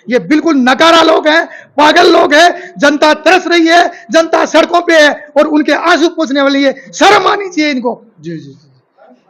ये बिल्कुल नकारा लोग हैं, पागल लोग हैं। जनता तरस रही है, जनता सड़कों पे है और उनके आंसू पोंछने वाली है। शर्म आनी चाहिए इनको। जी जी जी।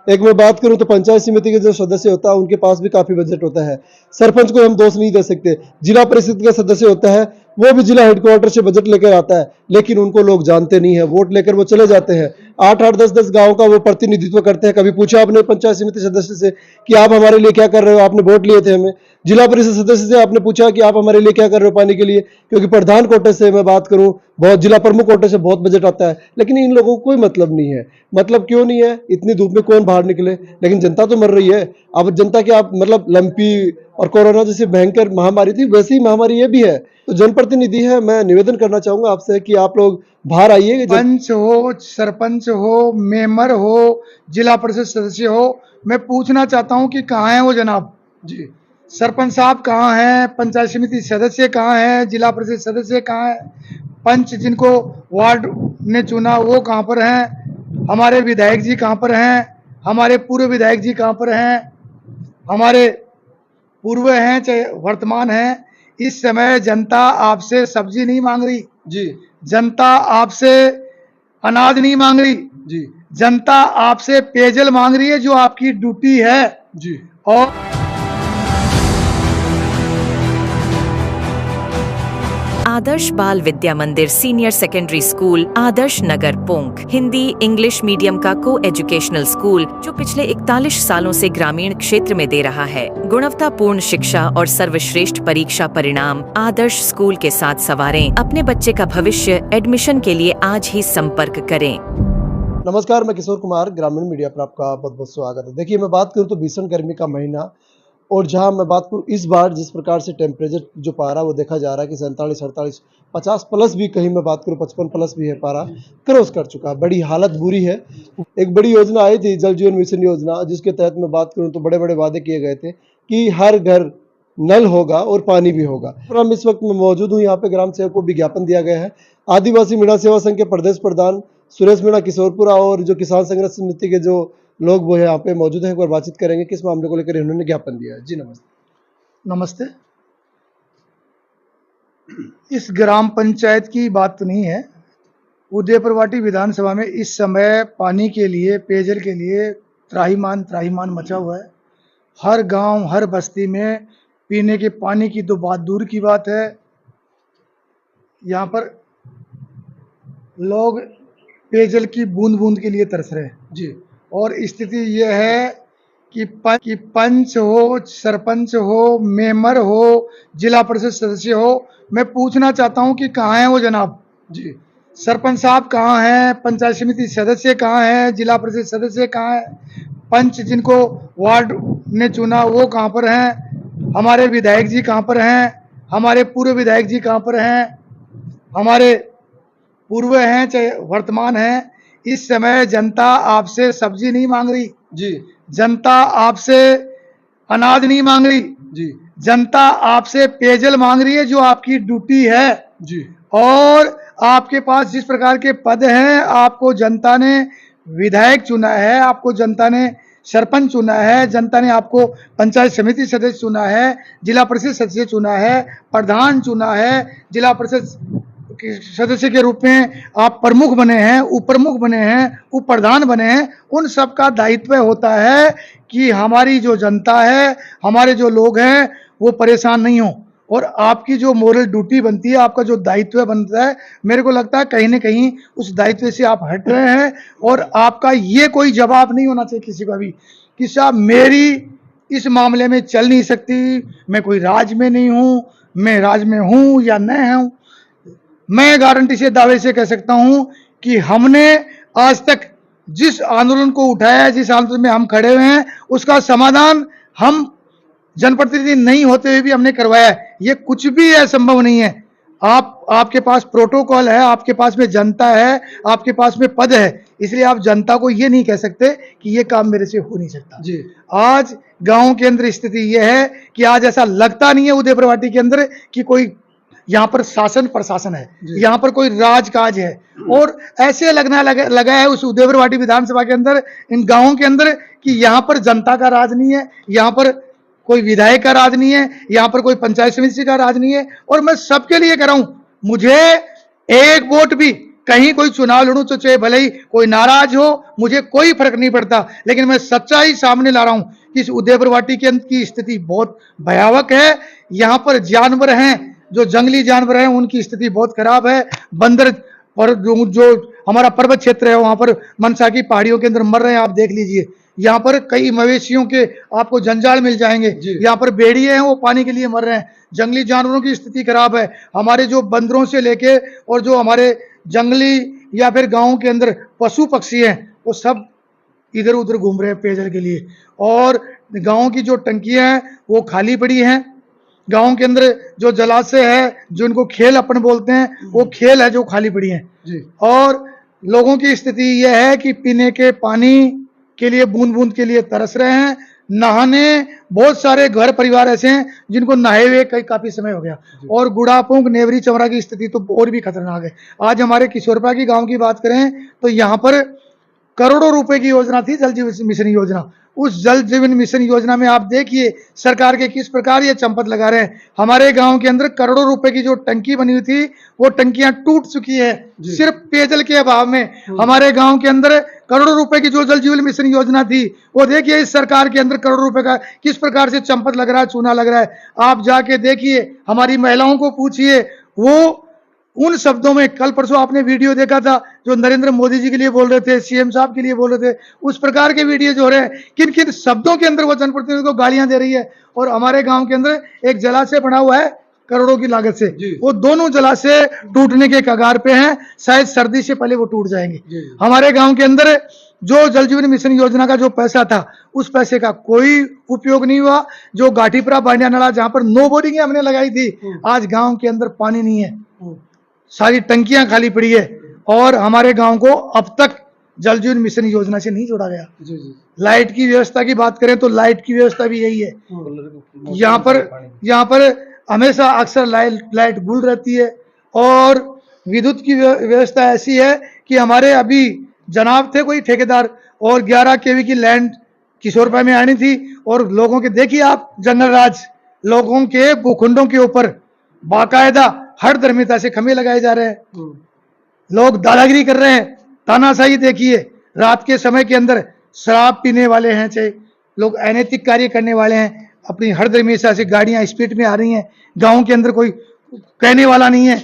एक मैं बात करूं तो पंचायत समिति के जो सदस्य होता है उनके पास भी काफी बजट होता है। सरपंच को हम दोष नहीं दे सकते। जिला परिषद का सदस्य होता है वो भी जिला हेडक्वार्टर से बजट लेकर आता है, लेकिन उनको लोग जानते नहीं है। वोट लेकर वो चले जाते हैं। 8-8 10-10 गांव का वो प्रतिनिधित्व करते हैं। कभी पूछा आपने पंचायत समिति सदस्य से कि आप हमारे लिए क्या कर रहे हो? आपने वोट लिए थे हमें। जिला परिषद सदस्य से आपने पूछा कि आप हमारे लिए क्या कर रहे हो पानी के लिए? क्योंकि प्रधान कोटे से मैं बात करूं, बहुत जिला प्रमुख कोटे से बहुत बजट आता है, लेकिन इन लोगों को कोई मतलब नहीं है। मतलब क्यों नहीं है? इतनी धूप में कौन बाहर निकले? लेकिन जनता तो मर रही है। अब जनता की आप मतलब लंपी और कोरोना जैसी भयंकर महामारी थी, वैसी ही महामारी ये भी है। तो जनप्रतिनिधि है, मैं निवेदन करना चाहूंगा आपसे कि आप लोग बाहर आइए। पंच हो, सरपंच हो, मेंबर हो, जिला परिषद सदस्य हो, मैं पूछना चाहता हूं कि कहाँ है वो जनाब जी। सरपंच साहब कहाँ हैं? पंचायत समिति सदस्य कहाँ हैं? जिला परिषद सदस्य कहाँ है? पंच जिनको वार्ड ने चुना वो कहाँ पर हैं? हमारे विधायक जी कहाँ पर हैं? हमारे पूर्व विधायक जी कहाँ पर हैं? हमारे पूर्व हैं चाहे वर्तमान हैं। इस समय जनता आपसे सब्जी नहीं मांग रही जी जनता आपसे अनाज नहीं मांग रही जी जनता आपसे पेयजल मांग रही है, जो आपकी ड्यूटी है जी। और आदर्श बाल विद्या मंदिर senior secondary school Adarsh Nagar पोंक Hindi English medium का को एजुकेशनल स्कूल जो पिछले 41 सालों से ग्रामीण क्षेत्र में दे रहा है गुणवत्तापूर्ण शिक्षा और सर्वश्रेष्ठ परीक्षा परिणाम। आदर्श स्कूल के साथ सवारें अपने बच्चे का भविष्य। एडमिशन के लिए आज ही संपर्क करें। नमस्कार, मैं किशोर कुमार, ग्रामीण मीडिया पर आपका बहुत बहुत स्वागत है। देखिए, मैं बात करूं तो भीषण गर्मी का महीना, और जहां मैं बात करूं इस बार जिस प्रकार से टेम्परेचर जो पारा वो देखा जा रहा है कि 47, 48, 50 प्लस भी, कहीं मैं बात करूं 55 प्लस भी है पारा, क्रॉस कर चुका है। बड़ी हालत बुरी है। एक बड़ी योजना आई थी, जल जीवन मिशन योजना, जिसके तहत मैं बात करूं तो बड़े बड़े वादे किए गए थे कि हर घर नल होगा और पानी भी होगा। और हम इस वक्त मैं मौजूद हूँ यहाँ पे, ग्राम सेवक को विज्ञापन दिया गया है। आदिवासी मीणा सेवा संघ के प्रदेश प्रधान सुरेश मीणा किशोरपुरा और जो किसान संघर्ष समिति के जो लोग वो यहाँ पे मौजूद हैं, एक बार बातचीत करेंगे किस मामले को लेकर इन्होंने ज्ञापन दिया है। जी नमस्ते। नमस्ते। इस ग्राम पंचायत की बात तो नहीं है। उदयपुरवाटी विधानसभा में इस समय पानी के लिए, पेयजल के लिए त्राहिमाम मचा हुआ है। हर गांव, हर बस्ती में पीने के पानी की तो बात दूर की बात है। यहाँ पर लोग पेयजल की बूंद बूंद के लिए तरस रहे हैं जी। और स्थिति यह है कि पंच हो, सरपंच हो, मेंबर हो, जिला परिषद सदस्य हो, मैं पूछना चाहता हूं कि कहाँ है वो जनाब जी। सरपंच साहब कहाँ हैं? पंचायत समिति सदस्य कहाँ हैं? जिला परिषद सदस्य कहाँ है? पंच जिनको वार्ड ने चुना वो कहाँ पर हैं? हमारे विधायक जी कहाँ पर हैं? हमारे पूर्व विधायक जी कहाँ पर हैं? हमारे पूर्व हैं चाहे वर्तमान हैं। इस समय जनता आपसे सब्जी नहीं मांग रही जी जनता आपसे अनाज नहीं मांग रही जी जनता आपसे पेयजल मांग रही है, जो आपकी ड्यूटी है जी। और आपके पास जिस प्रकार के पद हैं, आपको जनता ने विधायक चुना है, आपको जनता ने सरपंच चुना है, जनता ने आपको पंचायत समिति सदस्य चुना है, जिला परिषद सदस्य चुना है, प्रधान चुना है, जिला परिषद सदस्य के रूप में आप प्रमुख बने हैं, उप प्रमुख बने हैं, उप प्रधान बने हैं। उन सब का दायित्व होता है कि हमारी जो जनता है, हमारे जो लोग हैं, वो परेशान नहीं हो। और आपकी जो मोरल ड्यूटी बनती है, आपका जो दायित्व बनता है, मेरे को लगता है कहीं ना कहीं उस दायित्व से आप हट रहे हैं। और आपका ये कोई जवाब नहीं होना चाहिए किसी का भी कि साहब मेरी इस मामले में चल नहीं सकती, मैं कोई राज में नहीं हूँ, मैं राज में हूँ या नहीं हूँ। मैं गारंटी से, दावे से कह सकता हूं कि हमने आज तक जिस आंदोलन को उठाया है, जिस आंदोलन में हम खड़े हुए हैं, उसका समाधान हम जनप्रतिनिधि नहीं होते हुए भी हमने करवाया है। ये कुछ भी असंभव नहीं है। आपके पास प्रोटोकॉल है, आपके पास में जनता है, आपके पास में पद है, इसलिए आप जनता को ये नहीं कह सकते कि ये काम मेरे से हो नहीं सकता जी। आज गांव के अंदर स्थिति ये है कि आज ऐसा लगता नहीं है उदयपुरवाटी के अंदर कि कोई यहाँ पर शासन प्रशासन है, यहाँ पर कोई राजकाज है। और ऐसे लगा है उस उदयपुरवाटी विधानसभा के अंदर, इन गांवों के अंदर, कि यहाँ पर जनता का राज नहीं है, यहाँ पर कोई विधायक का राज नहीं है, यहाँ पर कोई पंचायत समिति का राज नहीं है, और मैं सबके लिए कह रहा हूं, मुझे एक वोट भी कहीं कोई चुनाव लड़ूं तो चाहे भले ही कोई नाराज हो, मुझे कोई फर्क नहीं पड़ता, लेकिन मैं सच्चाई सामने ला रहा हूं कि इस उदयपुर वाटी के अंदर की स्थिति बहुत भयावक है। यहाँ पर जानवर हैं, जो जंगली जानवर हैं, उनकी स्थिति बहुत खराब है। बंदर पर जो हमारा पर्वत क्षेत्र है, वहां पर मनसा की पहाड़ियों के अंदर मर रहे हैं, आप देख लीजिए। यहाँ पर कई मवेशियों के आपको जंजाल मिल जाएंगे। यहाँ पर भेड़िए हैं, वो पानी के लिए मर रहे हैं। जंगली जानवरों की स्थिति खराब है। हमारे जो बंदरों से लेके और जो हमारे जंगली या फिर गांव के अंदर पशु पक्षी हैं, वो सब इधर उधर घूम रहे हैं पेयजल के लिए। और गांव की जो टंकियां हैं वो खाली पड़ी हैं। गांव के अंदर जो जलाशय है, जो इनको खेल अपन बोलते हैं, वो खेल है जो खाली पड़ी हैं। और लोगों की स्थिति यह है कि पीने के पानी के लिए बूंद बूंद के लिए तरस रहे हैं। नहाने बहुत सारे घर परिवार ऐसे हैं जिनको नहाए हुए काफी समय हो गया। और गुड़ापोंक नेवरी चमरा की स्थिति तो और भी खतरनाक है। आज हमारे किशोरपा की गांव की बात करें तो यहाँ पर करोड़ों रुपए की योजना थी, जल जीवन मिशन योजना। उस जल जीवन मिशन योजना में आप देखिए सरकार के किस प्रकार ये चंपत लगा रहे हैं। हमारे गांव के अंदर करोड़ों रुपए की जो टंकी बनी हुई थी, वो टंकियां टूट चुकी है सिर्फ पेयजल के अभाव में। हमारे गांव के अंदर करोड़ों रुपए की जो जल जीवन मिशन योजना थी, वो देखिए इस सरकार के अंदर करोड़ों रुपए का किस प्रकार से चंपत लग रहा है, चूना लग रहा है। आप जाके देखिए, हमारी महिलाओं को पूछिए, वो उन शब्दों में, कल परसों आपने वीडियो देखा था जो नरेंद्र मोदी जी के लिए बोल रहे थे, सीएम साहब के लिए बोल रहे थे, उस प्रकार के वीडियो जो हो रहे हैं, किन किन शब्दों के अंदर वो जनप्रतिनिधि को गालियां दे रही है। और हमारे गांव के अंदर एक जलाशय बना हुआ है करोड़ों की लागत से, वो दोनों जलाशय टूटने के कगार पे हैं, शायद सर्दी से पहले वो टूट जाएंगे। हमारे गांव के अंदर जो जल जीवन मिशन योजना का जो पैसा था, उस पैसे का कोई उपयोग नहीं हुआ। जो गाठीपुरा बांडिया नाला जहां पर 9 बोरिंगें हमने लगाई थी, आज गांव के अंदर पानी नहीं है, सारी टंकियां खाली पड़ी है। और हमारे गांव को अब तक जल जीवन मिशन योजना से नहीं जोड़ा गया। लाइट की व्यवस्था की बात करें तो लाइट की व्यवस्था भी यही है। यहाँ पर हमेशा अक्सर लाइट गुल रहती है। और विद्युत की व्यवस्था ऐसी है कि हमारे अभी जनाब थे कोई ठेकेदार, और 11 केवी की लैंड किशोरपा में आनी थी, और लोगों के देखिए आप जंगल राज, लोगों के भूखंडों के ऊपर बाकायदा हर धर्मिता से खंभे लगाए जा रहे हैं। लोग दादागिरी कर रहे हैं, तानाशाही देखिए। रात के समय के अंदर शराब पीने वाले हैं, चाहे लोग अनैतिक कार्य करने वाले हैं, अपनी हर धर्मिता से गाड़ियां स्पीड में आ रही हैं। गांव के अंदर कोई कहने वाला नहीं है,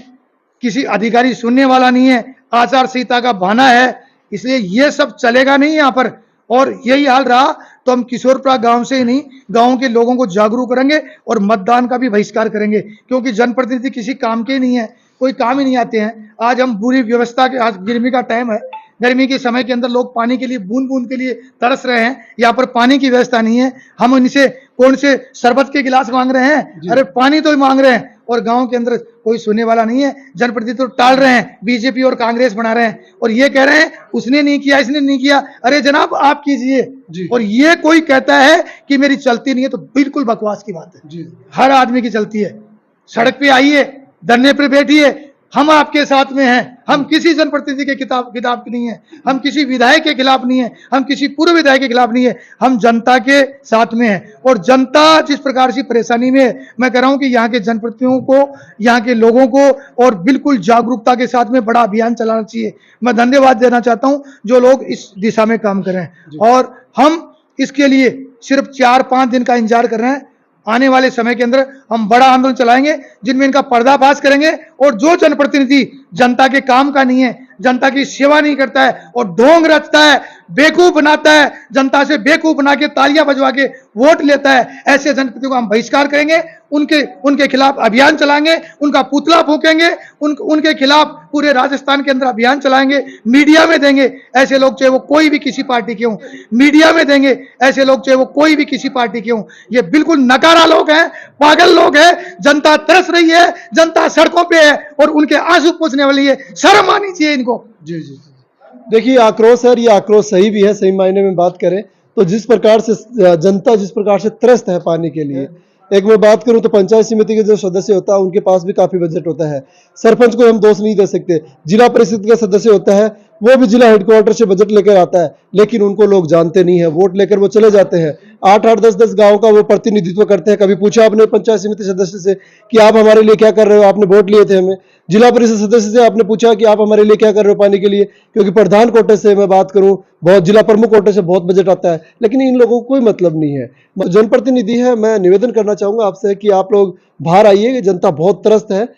किसी अधिकारी सुनने वाला नहीं है, आचार संहिता का बहाना है। इसलिए ये सब चलेगा नहीं यहाँ पर। और यही हाल रहा तो हम किशोरपा गांव से ही नहीं, गांव के लोगों को जागरूक करेंगे और मतदान का भी बहिष्कार करेंगे, क्योंकि जनप्रतिनिधि किसी काम के नहीं है, कोई काम ही नहीं आते हैं। आज हम बुरी व्यवस्था के, आज गर्मी का टाइम है, गर्मी के समय के अंदर लोग पानी के लिए बूंद बूंद के लिए तरस रहे हैं। यहाँ पर पानी की व्यवस्था नहीं है। हम इनसे कौन से शरबत के गिलास मांग रहे हैं, अरे पानी तो ही मांग रहे हैं। और गांव के अंदर कोई सुनने वाला नहीं है। जनप्रतिनिधि तो टाल रहे हैं, बीजेपी और कांग्रेस बना रहे हैं, और ये कह रहे हैं उसने नहीं किया, इसने नहीं किया। अरे जनाब आप कीजिए। और ये कोई कहता है कि मेरी चलती नहीं है, तो बिल्कुल बकवास की बात है। हर आदमी की चलती है। सड़क पे आइए, धरने पे बैठिए, हम आपके साथ में हैं। हम किसी जनप्रतिनिधि के खिलाफ नहीं है, हम किसी विधायक के खिलाफ नहीं है, हम किसी पूर्व विधायक के खिलाफ नहीं है, हम जनता के साथ में है। और जनता जिस प्रकार से परेशानी में है, मैं कह रहा हूं कि यहाँ के जनप्रतिनिधियों को, यहाँ के लोगों को और बिल्कुल जागरूकता के साथ में बड़ा अभियान चलाना चाहिए। मैं धन्यवाद देना चाहता हूं जो लोग इस दिशा में काम कर रहे हैं, और हम इसके लिए सिर्फ 4-5 दिन का इंतजार कर रहे हैं। आने वाले समय के अंदर हम बड़ा आंदोलन चलाएंगे, जिनमें इनका पर्दाफाश करेंगे। और जो जनप्रतिनिधि जनता के काम का नहीं है, जनता की सेवा नहीं करता है और ढोंग रचता है, बेवकूफ बनाता है, जनता से बेवकूफ बना के तालियां बजवा के वोट लेता है, ऐसे जनप्रतिनिधियों का हम बहिष्कार करेंगे। उनके खिलाफ अभियान चलाएंगे, उनका पुतला फूकेंगे, उनके खिलाफ पूरे राजस्थान के अंदर अभियान चलाएंगे, मीडिया में देंगे। ऐसे लोग चाहे वो कोई भी किसी पार्टी के हों, मीडिया में देंगे। ऐसे लोग चाहे वो कोई भी किसी पार्टी के हों। ये बिल्कुल नकारा लोग हैं, पागल लोग हैं। जनता तरस रही है, जनता सड़कों पे है और उनके आंसू पोंछने वाली है। शर्म आनी चाहिए इनको। जी। देखिए आक्रोश है, ये आक्रोश सही भी है। सही मायने में बात करें तो जिस प्रकार से जनता जिस प्रकार से त्रस्त है पानी के लिए, एक मैं बात करूं तो पंचायत समिति के जो सदस्य होता है उनके पास भी काफी बजट होता है। सरपंच को हम दोष नहीं दे सकते। जिला परिषद का सदस्य होता है वो भी जिला हेडक्वार्टर से बजट लेकर आता है, लेकिन उनको लोग जानते नहीं है, वोट लेकर वो चले जाते हैं। 8-8, 10-10 गांव का वो प्रतिनिधित्व करते हैं। कभी पूछा आपने पंचायत समिति सदस्य से कि आप हमारे लिए क्या कर रहे हो, आपने वोट लिए थे हमें। जिला परिषद सदस्य से आपने पूछा कि आप हमारे लिए क्या कर रहे हो पानी के लिए, क्योंकि प्रधान कोटे से मैं बात करूं, बहुत जिला प्रमुख कोटे से बहुत बजट आता है, लेकिन इन लोगों को कोई मतलब नहीं है। जनप्रतिनिधि है, मैं निवेदन करना चाहूंगा आपसे कि आप लोग बाहर आइए, जनता बहुत त्रस्त है।